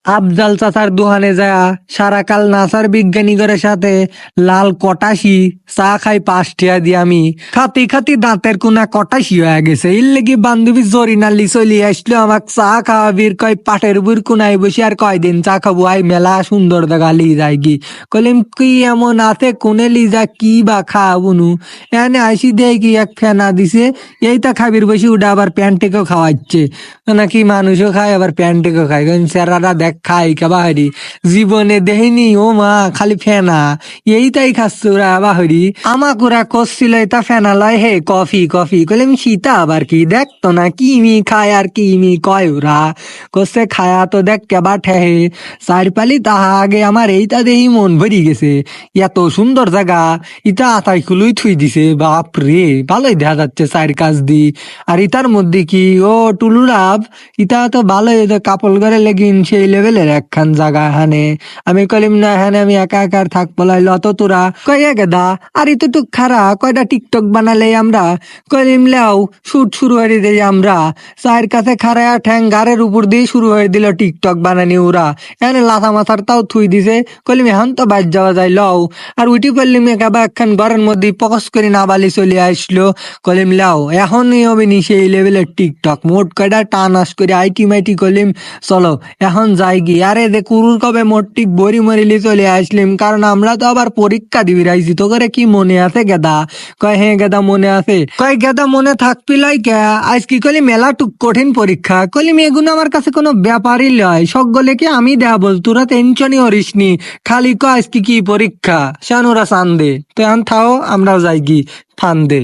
আফজাল চাচার দোকানে যায় সারাকাল নাসার বিজ্ঞানীগরের সাথে লাল কটাসি চা খাই 5 টাকা দিয়ে আমি খাতি খাতি দাঁতের কোনা কটাসি হয়ে গেছে এর লেগে বান্ধবী জরিনালি চলি আসলো আমাক চা খাওয়াবির কয় পাটের বুর কোনায় বসে আর কয়দিন চা খাবো আই মেলা সুন্দর দেখা লি যায় কি কলিম কি এমন আছে কোনে লি যা কি বা খাওয়াবনু এনে আইসি দেয় কি এক ফেনা দিছে এইটা খাবির বসে উঠে আবার প্যান্টেকেও খাওয়াচ্ছে নাকি মানুষও খায় আবার প্যান্টেকেও খায় কারণ স্যারারা দেখ খাই কে বাহারি জীবনে দেখিনি ও মা খালি ফেনা এইটাই খাচ্ছে ওরা বাহারি আমাক ওরা করছিল এটা ফেনা লয় হে কফি কফি কইলাম সীতা আবার কি দেখতো না কিমি খায় আর কিমি কয় ওরা করছে খায়া তো দেখ কেবা ঠেহে চারপালি তাহা আগে আমার এইটা দেহি মন ভরি গেছে এত সুন্দর জায়গা ইটা আতাই খুলুই থুই দিছে বাপ রে ভালোই দেখা যাচ্ছে চার কাজ দি আর ইটার মধ্যে কি ও টুলুরাব ইটা তো ভালোই কাপড় ঘরে লেগিন সেই লেভেলের একখান জায়গা হানে আমি কলিম না হ্যাঁ আমি একা একা থাক বলাই লত তোরা কয়ে গেদা আর ইতো টুক খারা কয়টা টিকটক বানালে আমরা কলিম লেও শুট শুরু হয়ে দিই আমরা চায়ের কাছে খারায়া ঠ্যাং গাড়ের উপর দিয়ে শুরু হয়ে দিল টিকটক বানানি ওরা এনে লাথা মাথার তাও থুই দিছে কলিম এখন তো বাইর যাওয়া যায় লও আর উঠি পড়লিম একেবারে একখান ঘরের মধ্যে পকস করে না বালি চলে আসলো কলিম লাও এখনই হবে নি সেই লেভেলের টিকটক মোট কয়টা টান আস করে আইটি মাইটি কলিম চলো এখন যাই কি আরে দে কুরুর কবে মোট টিক বড়ি মরিলি চলে আসলিম কারণ আমরা তো আবার পরীক্ষা দিবি রাইছি তো করে কি মনে আছে গেদা কয় হ্যাঁ গেদা মনে আছে কয় গেদা মনে থাকবি লাই কে আজ কি কলি মেলা টুক কঠিন পরীক্ষা কলিম এগুলো আমার কাছে কোনো ব্যাপারই লয় সকলে কি আমি দেয়া বল তোরা টেনশনই হরিস নি খালি কয় আজ কি কি পরীক্ষা শানুরা চান্দে তো এখন থাও আমরাও যাই কি ফান্দে